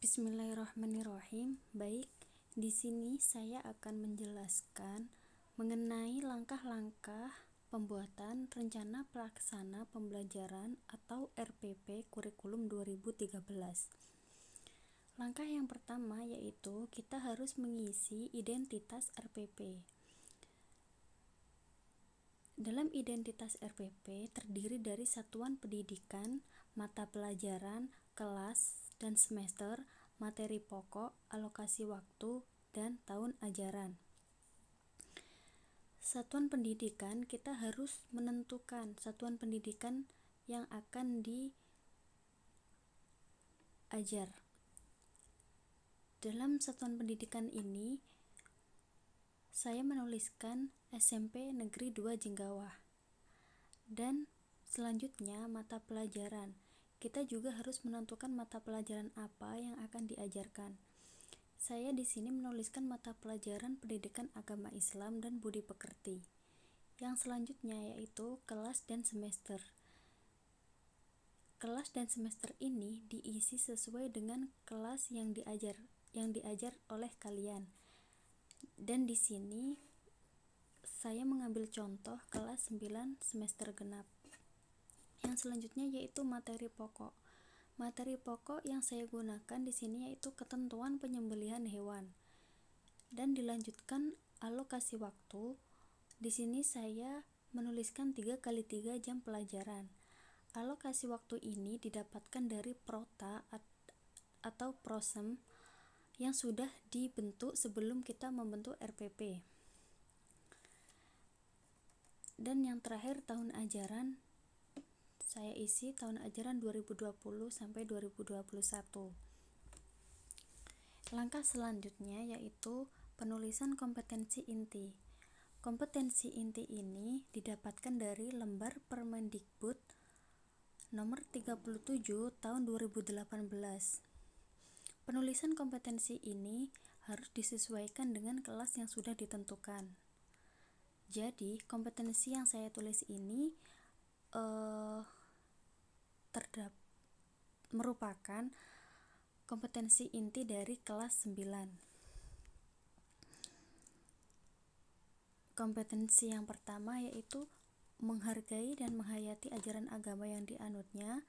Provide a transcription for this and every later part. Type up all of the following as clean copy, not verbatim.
Bismillahirrahmanirrahim. Baik, di sini saya akan menjelaskan mengenai langkah-langkah pembuatan Rencana Pelaksana Pembelajaran atau RPP Kurikulum 2013. Langkah yang pertama yaitu kita harus mengisi identitas RPP. Dalam identitas RPP terdiri dari satuan pendidikan, mata pelajaran, kelas dan semester, materi pokok, alokasi waktu, dan tahun ajaran. Satuan pendidikan, kita harus menentukan satuan pendidikan yang akan diajar. Dalam satuan pendidikan ini, saya menuliskan SMP Negeri 2 Jenggawah. Dan selanjutnya mata pelajaran. Kita juga harus menentukan mata pelajaran apa yang akan diajarkan. Saya di sini menuliskan mata pelajaran Pendidikan Agama Islam dan Budi Pekerti. Yang selanjutnya yaitu kelas dan semester. Kelas dan semester ini diisi sesuai dengan kelas yang diajar oleh kalian. Dan di sini saya mengambil contoh kelas 9 semester genap. Yang selanjutnya yaitu materi pokok. Materi pokok yang saya gunakan di sini yaitu ketentuan penyembelihan hewan. Dan dilanjutkan alokasi waktu. Di sini saya menuliskan 3x3 jam pelajaran. Alokasi waktu ini didapatkan dari prota atau prosem yang sudah dibentuk sebelum kita membentuk RPP. Dan yang terakhir tahun ajaran, saya isi tahun ajaran 2020 sampai 2021. Langkah selanjutnya yaitu penulisan kompetensi inti. Kompetensi inti ini didapatkan dari lembar Permendikbud nomor 37 tahun 2018. Penulisan kompetensi ini harus disesuaikan dengan kelas yang sudah ditentukan. Jadi, kompetensi yang saya tulis ini merupakan kompetensi inti dari kelas 9. Kompetensi yang pertama yaitu menghargai dan menghayati ajaran agama yang dianutnya.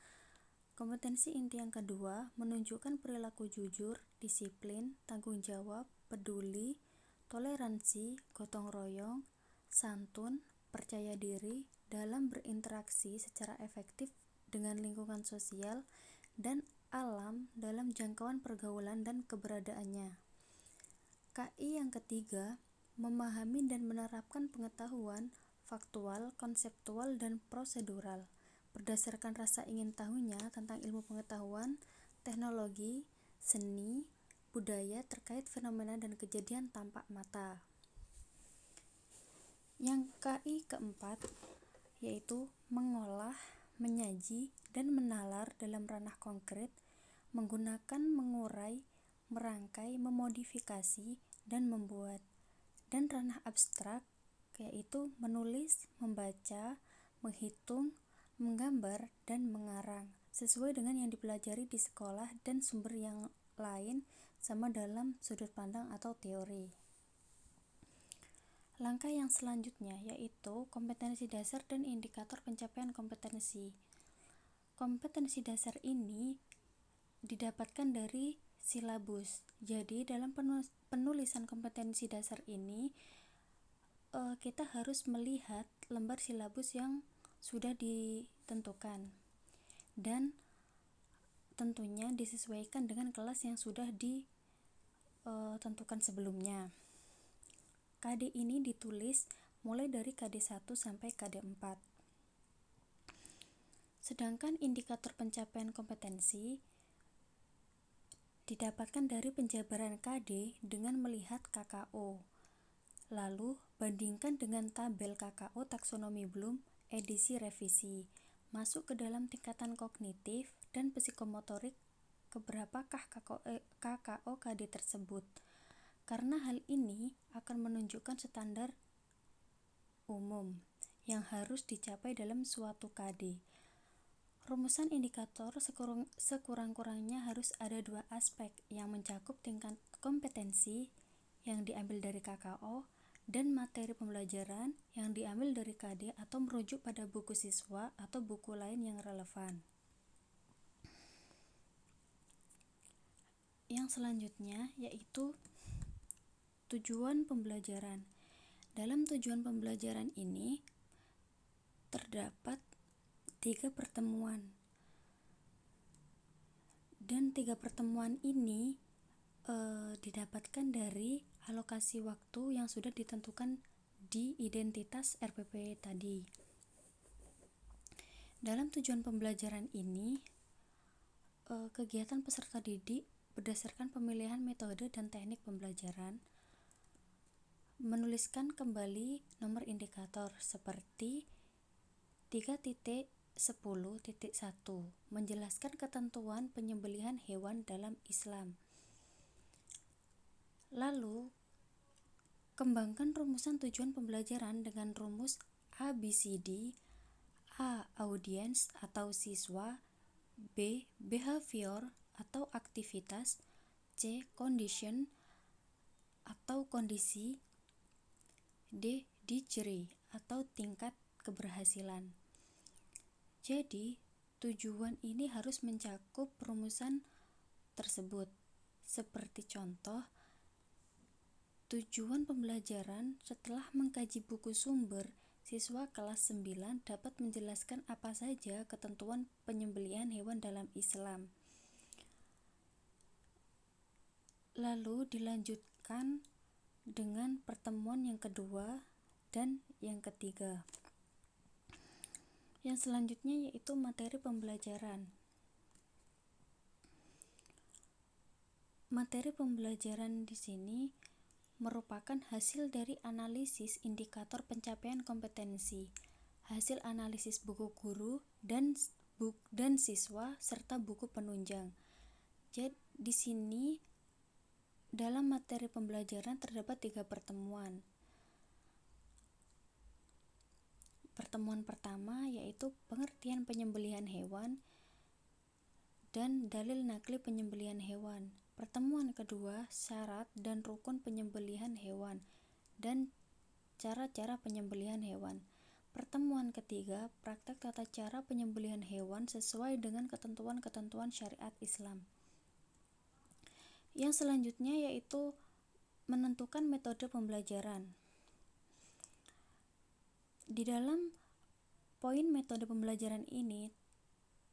Kompetensi inti yang kedua, menunjukkan perilaku jujur, disiplin, tanggung jawab, peduli, toleransi, gotong royong, santun, percaya diri dalam berinteraksi secara efektif dengan lingkungan sosial dan alam dalam jangkauan pergaulan dan keberadaannya. KI yang ketiga, memahami dan menerapkan pengetahuan faktual, konseptual, dan prosedural berdasarkan rasa ingin tahunya tentang ilmu pengetahuan, teknologi, seni, budaya terkait fenomena dan kejadian tampak mata. Yang KI keempat yaitu mengolah, menyaji, dan menalar dalam ranah konkret, menggunakan mengurai, merangkai, memodifikasi, dan membuat. Dan ranah abstrak yaitu menulis, membaca, menghitung, menggambar, dan mengarang sesuai dengan yang dipelajari di sekolah dan sumber yang lain sama dalam sudut pandang atau teori. Langkah yang selanjutnya yaitu kompetensi dasar dan indikator pencapaian kompetensi. Kompetensi dasar ini didapatkan dari silabus. Jadi dalam penulisan kompetensi dasar ini kita harus melihat lembar silabus yang sudah ditentukan dan tentunya disesuaikan dengan kelas yang sudah ditentukan sebelumnya. KD ini ditulis mulai dari KD 1 sampai KD 4. Sedangkan indikator pencapaian kompetensi didapatkan dari penjabaran KD dengan melihat KKO. Lalu bandingkan dengan tabel KKO taksonomi Bloom edisi revisi. Masuk ke dalam tingkatan kognitif dan psikomotorik keberapakah KKO KD tersebut. Karena hal ini akan menunjukkan standar umum yang harus dicapai dalam suatu KD. Rumusan indikator sekurang-kurangnya harus ada dua aspek yang mencakup tingkat kompetensi yang diambil dari KKO dan materi pembelajaran yang diambil dari KD atau merujuk pada buku siswa atau buku lain yang relevan. Yang selanjutnya yaitu tujuan pembelajaran. Dalam tujuan pembelajaran ini terdapat 3 pertemuan, dan 3 pertemuan ini didapatkan dari alokasi waktu yang sudah ditentukan di identitas RPP tadi. Dalam tujuan pembelajaran ini, kegiatan peserta didik berdasarkan pemilihan metode dan teknik pembelajaran, menuliskan kembali nomor indikator seperti 3.10.1, menjelaskan ketentuan penyembelihan hewan dalam Islam. Lalu, kembangkan rumusan tujuan pembelajaran dengan rumus ABCD: A. Audience atau siswa, B. Behavior atau aktivitas, C. Condition atau kondisi, D. Degree atau tingkat keberhasilan. Jadi, tujuan ini harus mencakup rumusan tersebut. Seperti contoh, tujuan pembelajaran setelah mengkaji buku sumber, siswa kelas 9 dapat menjelaskan apa saja ketentuan penyembelihan hewan dalam Islam. Lalu dilanjutkan dengan pertemuan yang kedua dan yang ketiga. Yang selanjutnya yaitu materi pembelajaran. Materi pembelajaran di sini merupakan hasil dari analisis indikator pencapaian kompetensi, hasil analisis buku guru dan siswa serta buku penunjang. Jadi di sini dalam materi pembelajaran terdapat 3 pertemuan. Pertemuan pertama yaitu pengertian penyembelihan hewan dan dalil nakli penyembelihan hewan. Pertemuan kedua, syarat dan rukun penyembelihan hewan dan cara-cara penyembelihan hewan. Pertemuan ketiga, praktek tata cara penyembelihan hewan sesuai dengan ketentuan-ketentuan syariat Islam. Yang selanjutnya yaitu menentukan metode pembelajaran. Di dalam poin metode pembelajaran ini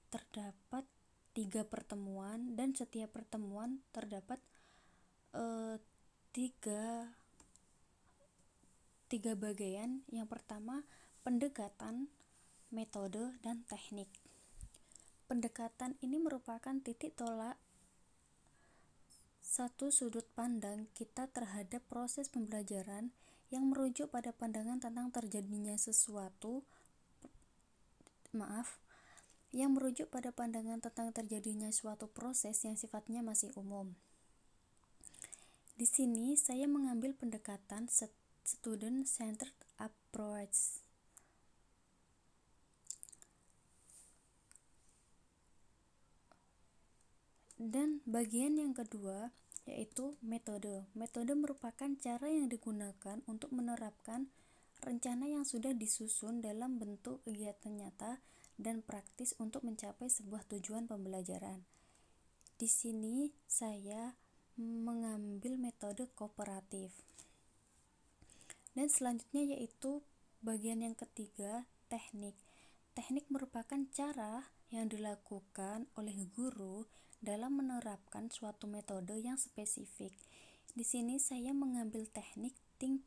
terdapat 3 pertemuan dan setiap pertemuan terdapat 3 bagian. Yang pertama, pendekatan, metode, dan teknik. Pendekatan ini merupakan titik tolak satu sudut pandang kita terhadap proses pembelajaran yang merujuk pada pandangan tentang terjadinya suatu proses yang sifatnya masih umum. Di sini saya mengambil pendekatan student-centered approach. Dan bagian yang kedua yaitu metode. Metode merupakan cara yang digunakan untuk menerapkan rencana yang sudah disusun dalam bentuk kegiatan nyata dan praktis untuk mencapai sebuah tujuan pembelajaran. Di sini saya mengambil metode kooperatif. Dan selanjutnya yaitu bagian yang ketiga, teknik. Teknik merupakan cara yang dilakukan oleh guru dalam menerapkan suatu metode yang spesifik. Di sini saya mengambil teknik think,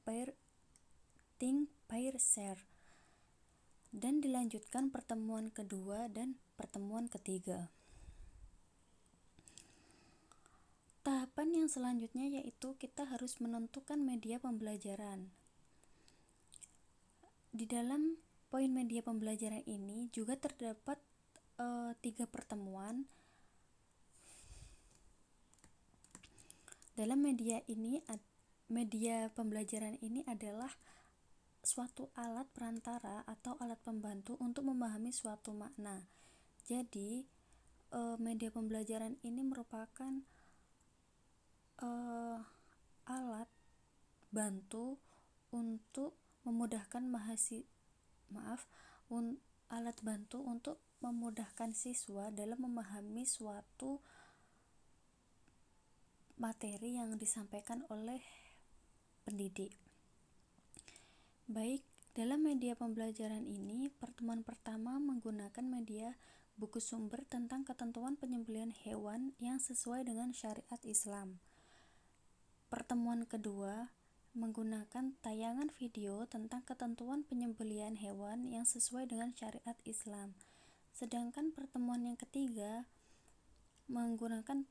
pair, share. Dan dilanjutkan pertemuan kedua dan pertemuan ketiga. Tahapan yang selanjutnya yaitu kita harus menentukan media pembelajaran. Di dalam poin media pembelajaran ini juga terdapat 3 pertemuan. Dalam media pembelajaran ini adalah suatu alat perantara atau alat pembantu untuk memahami suatu makna. Jadi media pembelajaran ini merupakan alat bantu untuk memudahkan alat bantu untuk memudahkan siswa dalam memahami suatu materi yang disampaikan oleh pendidik. Baik, dalam media pembelajaran ini, pertemuan pertama menggunakan media buku sumber tentang ketentuan penyembelihan hewan yang sesuai dengan syariat Islam. Pertemuan kedua menggunakan tayangan video tentang ketentuan penyembelihan hewan yang sesuai dengan syariat Islam. Sedangkan pertemuan yang ketiga menggunakan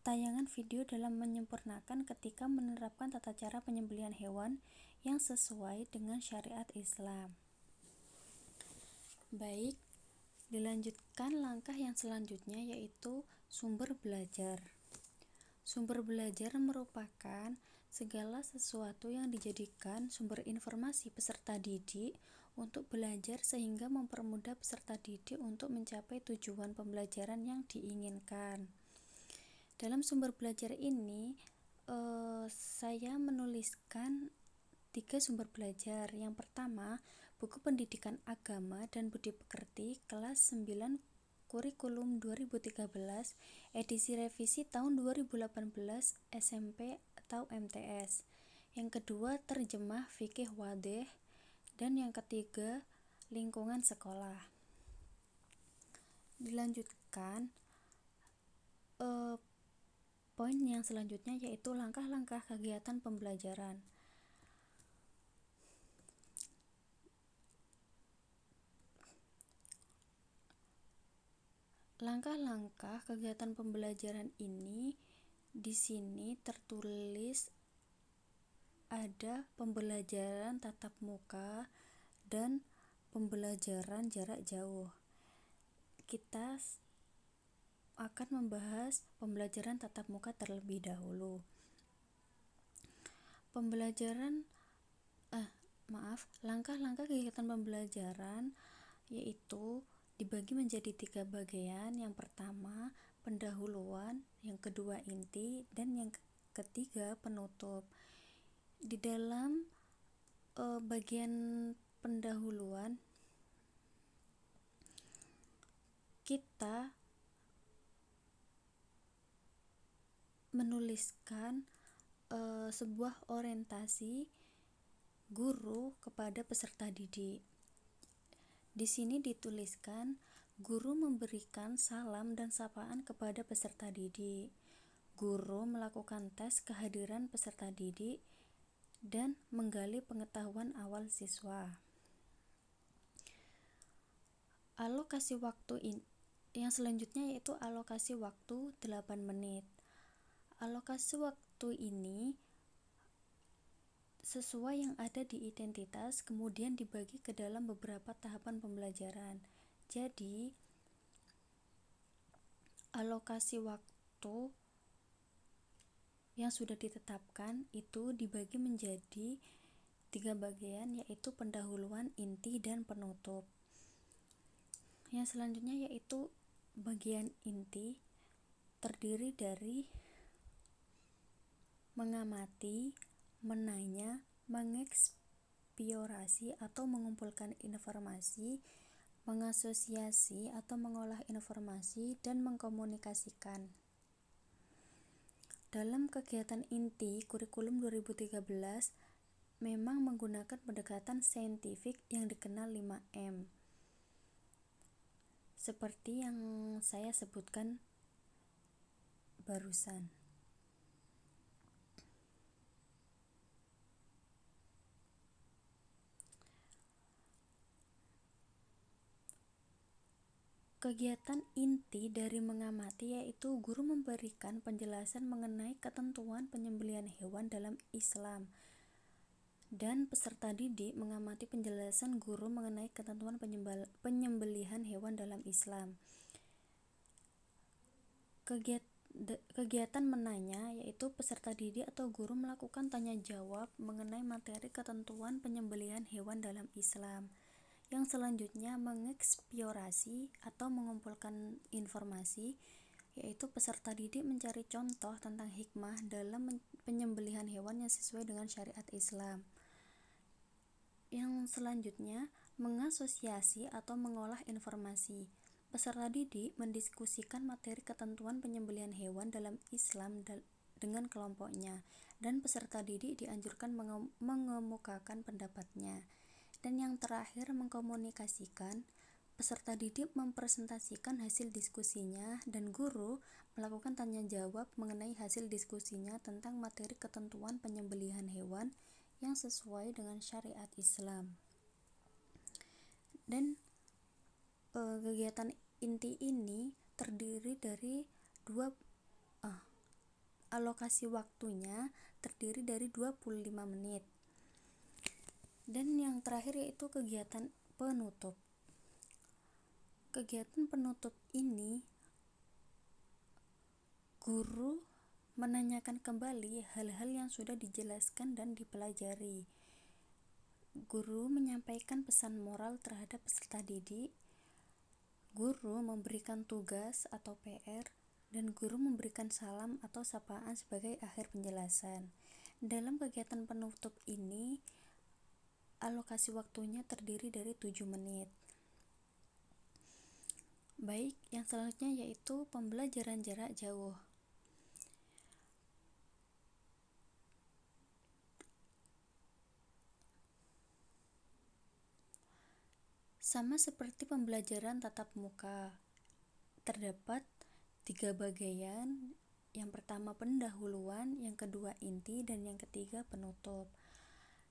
tayangan video dalam menyempurnakan ketika menerapkan tata cara penyembelihan hewan yang sesuai dengan syariat Islam. Baik, dilanjutkan langkah yang selanjutnya yaitu sumber belajar. Sumber belajar merupakan segala sesuatu yang dijadikan sumber informasi peserta didik untuk belajar sehingga mempermudah peserta didik untuk mencapai tujuan pembelajaran yang diinginkan. Dalam sumber belajar ini, saya menuliskan 3 sumber belajar. Yang pertama, buku pendidikan agama dan budi pekerti kelas 9 Kurikulum 2013 edisi revisi tahun 2018 SMP atau MTS. Yang kedua, terjemah fikih wadih, dan yang ketiga, lingkungan sekolah. Dilanjutkan poin yang selanjutnya yaitu langkah-langkah kegiatan pembelajaran. Langkah-langkah kegiatan pembelajaran ini di sini tertulis ada pembelajaran tatap muka dan pembelajaran jarak jauh. Kita akan membahas pembelajaran tatap muka terlebih dahulu. Langkah-langkah kegiatan pembelajaran yaitu dibagi menjadi 3 bagian. Yang pertama, pendahuluan, yang kedua inti, dan yang ketiga penutup. Di dalam bagian pendahuluan kita menuliskan sebuah orientasi guru kepada peserta didik. Di sini dituliskan guru memberikan salam dan sapaan kepada peserta didik. Guru melakukan tes kehadiran peserta didik dan menggali pengetahuan awal siswa. Alokasi waktu yang selanjutnya yaitu alokasi waktu 8 menit. Alokasi waktu ini sesuai yang ada di identitas, kemudian dibagi ke dalam beberapa tahapan pembelajaran. Jadi, alokasi waktu yang sudah ditetapkan itu dibagi menjadi 3 bagian, yaitu pendahuluan, inti, dan penutup. Yang selanjutnya yaitu bagian inti, terdiri dari mengamati, menanya, mengeksplorasi atau mengumpulkan informasi, mengasosiasi atau mengolah informasi, dan mengkomunikasikan. Dalam kegiatan inti kurikulum 2013 memang menggunakan pendekatan saintifik yang dikenal 5M. Seperti yang saya sebutkan barusan. Kegiatan inti dari mengamati yaitu guru memberikan penjelasan mengenai ketentuan penyembelihan hewan dalam Islam, dan peserta didik mengamati penjelasan guru mengenai ketentuan penyembelihan hewan dalam Islam. Kegiatan menanya yaitu peserta didik atau guru melakukan tanya jawab mengenai materi ketentuan penyembelihan hewan dalam Islam. Yang selanjutnya mengeksplorasi atau mengumpulkan informasi, yaitu peserta didik mencari contoh tentang hikmah dalam penyembelihan hewan yang sesuai dengan syariat Islam. Yang selanjutnya mengasosiasi atau mengolah informasi. Peserta didik mendiskusikan materi ketentuan penyembelihan hewan dalam Islam dengan kelompoknya, dan peserta didik dianjurkan mengemukakan pendapatnya. Dan yang terakhir mengkomunikasikan. Peserta didik mempresentasikan hasil diskusinya dan guru melakukan tanya jawab mengenai hasil diskusinya tentang materi ketentuan penyembelihan hewan yang sesuai dengan syariat Islam. Dan kegiatan inti ini terdiri dari alokasi waktunya terdiri dari 25 menit. Dan yang terakhir yaitu kegiatan penutup. Kegiatan penutup ini guru menanyakan kembali hal-hal yang sudah dijelaskan dan dipelajari. Guru menyampaikan pesan moral terhadap peserta didik. Guru memberikan tugas atau PR, dan guru memberikan salam atau sapaan sebagai akhir penjelasan. Dalam kegiatan penutup ini, alokasi waktunya terdiri dari 7 menit. Baik, yang selanjutnya yaitu pembelajaran jarak jauh. Sama seperti pembelajaran tatap muka, terdapat 3 bagian. Yang pertama pendahuluan, yang kedua inti, dan yang ketiga penutup.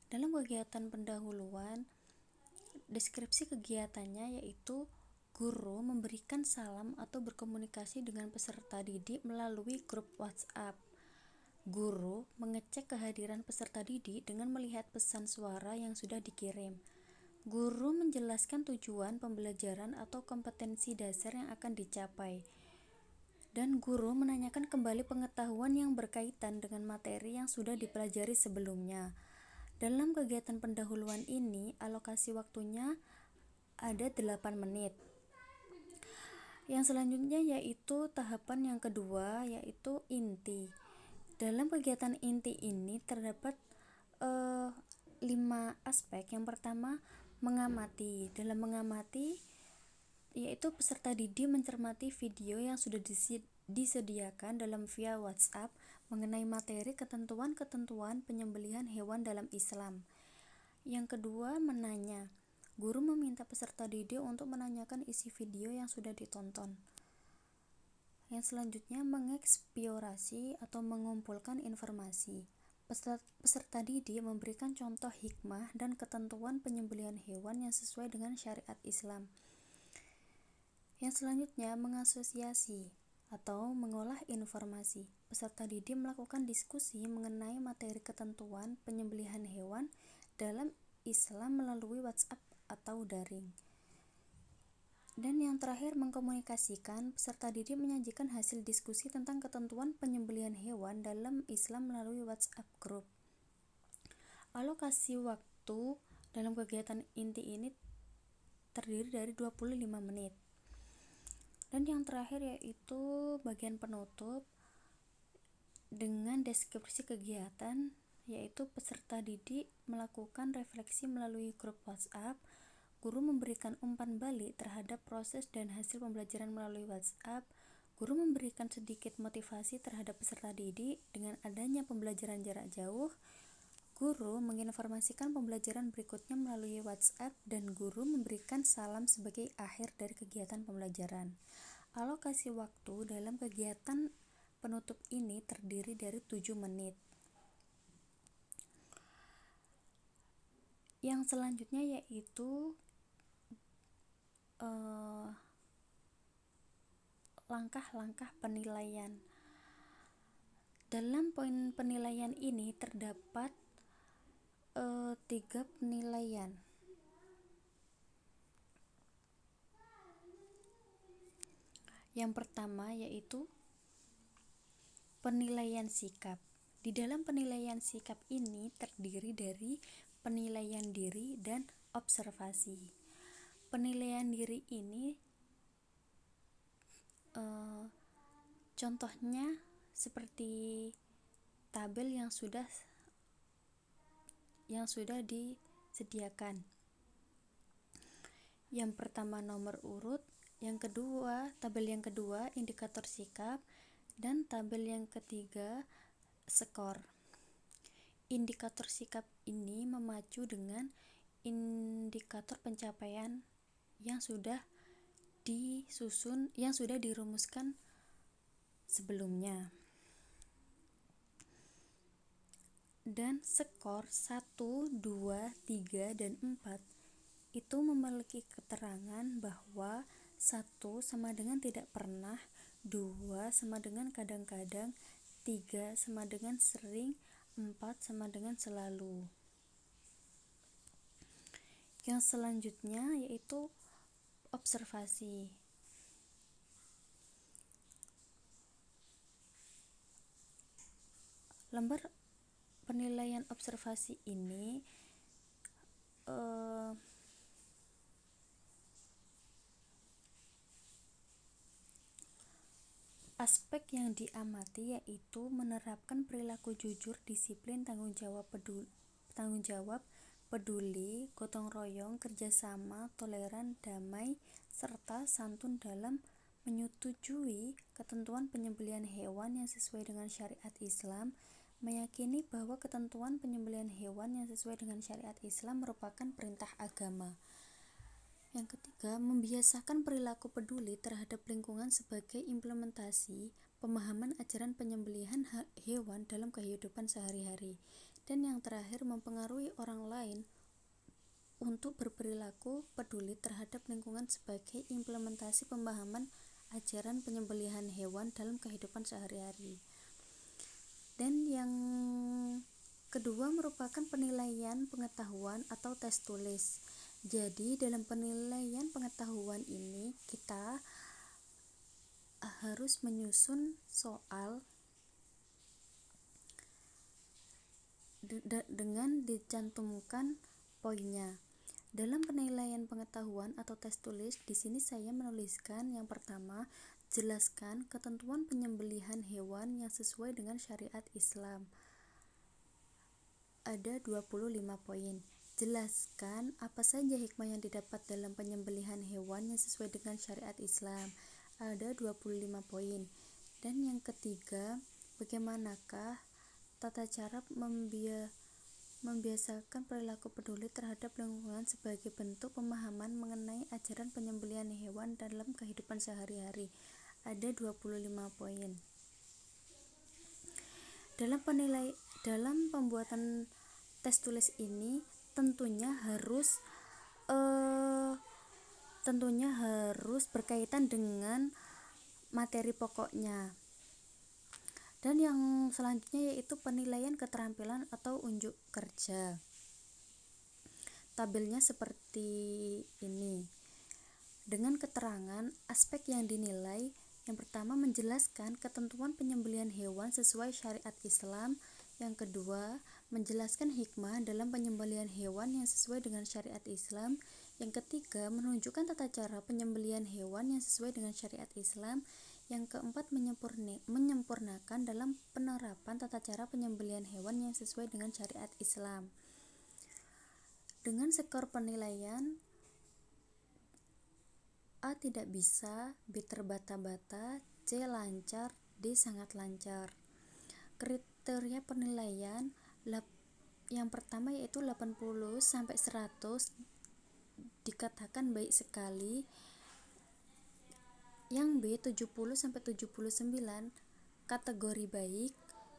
Dalam kegiatan pendahuluan, deskripsi kegiatannya yaitu guru memberikan salam atau berkomunikasi dengan peserta didik melalui grup WhatsApp. Guru mengecek kehadiran peserta didik dengan melihat pesan suara yang sudah dikirim. Guru menjelaskan tujuan pembelajaran atau kompetensi dasar yang akan dicapai. Dan guru menanyakan kembali pengetahuan yang berkaitan dengan materi yang sudah dipelajari sebelumnya. Dalam kegiatan pendahuluan ini, alokasi waktunya ada 8 menit. Yang selanjutnya yaitu tahapan yang kedua, yaitu inti. Dalam kegiatan inti ini terdapat 5 aspek. Yang pertama, mengamati. Dalam mengamati, yaitu peserta didik mencermati video yang sudah disediakan dalam via WhatsApp mengenai materi ketentuan-ketentuan penyembelihan hewan dalam Islam. Yang kedua, menanya. Guru meminta peserta didik untuk menanyakan isi video yang sudah ditonton. Yang selanjutnya mengeksplorasi atau mengumpulkan informasi. Peserta didik memberikan contoh hikmah dan ketentuan penyembelihan hewan yang sesuai dengan syariat Islam. Yang selanjutnya mengasosiasi atau mengolah informasi. Peserta didik melakukan diskusi mengenai materi ketentuan penyembelihan hewan dalam Islam melalui WhatsApp atau daring. Dan yang terakhir mengkomunikasikan. Peserta didik menyajikan hasil diskusi tentang ketentuan penyembelihan hewan dalam Islam melalui WhatsApp group. Alokasi waktu dalam kegiatan inti ini terdiri dari 25 menit. Dan yang terakhir yaitu bagian penutup dengan deskripsi kegiatan, yaitu peserta didik melakukan refleksi melalui grup WhatsApp. Guru memberikan umpan balik terhadap proses dan hasil pembelajaran melalui WhatsApp. Guru memberikan sedikit motivasi terhadap peserta didik dengan adanya pembelajaran jarak jauh. Guru menginformasikan pembelajaran berikutnya melalui WhatsApp, dan guru memberikan salam sebagai akhir dari kegiatan pembelajaran. Alokasi waktu dalam kegiatan penutup ini terdiri dari 7 menit. Yang selanjutnya yaitu langkah-langkah penilaian. Dalam poin penilaian ini terdapat 3 penilaian. Yang pertama yaitu penilaian sikap. Di dalam penilaian sikap ini terdiri dari penilaian diri dan observasi. Penilaian diri ini contohnya seperti tabel yang sudah disediakan. Yang pertama nomor urut, yang kedua tabel yang kedua indikator sikap, dan tabel yang ketiga skor. Indikator sikap ini memacu dengan indikator pencapaian yang sudah dirumuskan sebelumnya. Dan skor 1, 2, 3, dan 4 itu memiliki keterangan bahwa 1 sama dengan tidak pernah, 2 sama dengan kadang-kadang, 3 sama dengan sering, 4 sama dengan selalu. Yang selanjutnya yaitu observasi. Lembar penilaian observasi ini aspek yang diamati yaitu menerapkan perilaku jujur, disiplin, tanggung jawab, peduli, gotong royong, kerjasama, toleran, damai, serta santun dalam menyetujui ketentuan penyembelihan hewan yang sesuai dengan syariat Islam, meyakini bahwa ketentuan penyembelihan hewan yang sesuai dengan syariat Islam merupakan perintah agama. Yang ketiga, membiasakan perilaku peduli terhadap lingkungan sebagai implementasi pemahaman ajaran penyembelihan hewan dalam kehidupan sehari-hari. Dan yang terakhir, mempengaruhi orang lain untuk berperilaku peduli terhadap lingkungan sebagai implementasi pemahaman ajaran penyembelihan hewan dalam kehidupan sehari-hari. Dan yang kedua merupakan penilaian pengetahuan atau tes tulis. Jadi dalam penilaian pengetahuan ini kita harus menyusun soal dengan dicantumkan poinnya. Dalam penilaian pengetahuan atau tes tulis, di sini saya menuliskan yang pertama, jelaskan ketentuan penyembelihan hewan yang sesuai dengan syariat Islam. Ada 25 poin. Jelaskan apa saja hikmah yang didapat dalam penyembelihan hewan yang sesuai dengan syariat Islam. Ada 25 poin. Dan yang ketiga, bagaimanakah tata cara membiasakan perilaku peduli terhadap lingkungan sebagai bentuk pemahaman mengenai ajaran penyembelihan hewan dalam kehidupan sehari-hari. Ada 25 poin. Dalam pembuatan tes tulis ini tentunya harus berkaitan dengan materi pokoknya. Dan yang selanjutnya yaitu penilaian keterampilan atau unjuk kerja. Tabelnya seperti ini. Dengan keterangan aspek yang dinilai, yang pertama menjelaskan ketentuan penyembelihan hewan sesuai syariat Islam. Yang kedua, menjelaskan hikmah dalam penyembelihan hewan yang sesuai dengan syariat Islam. Yang ketiga, menunjukkan tata cara penyembelihan hewan yang sesuai dengan syariat Islam. Yang keempat, menyempurnakan dalam penerapan tata cara penyembelihan hewan yang sesuai dengan syariat Islam. Dengan skor penilaian A tidak bisa, B terbata-bata, C lancar, D sangat lancar. Kriteria penilaian yang pertama yaitu 80 sampai 100 dikatakan baik sekali. Yang B 70 sampai 79 kategori baik.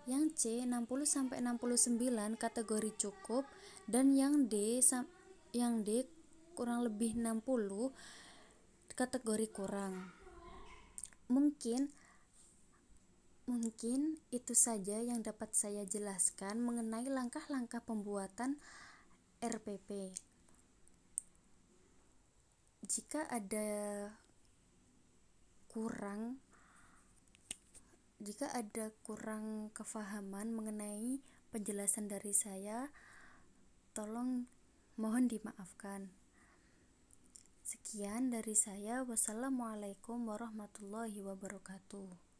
Yang C 60 sampai 69 kategori cukup, dan yang D kurang lebih 60 kategori kurang. Mungkin itu saja yang dapat saya jelaskan mengenai langkah-langkah pembuatan RPP. Jika ada kurang kefahaman mengenai penjelasan dari saya, mohon dimaafkan. Sekian dari saya. Wassalamualaikum warahmatullahi wabarakatuh.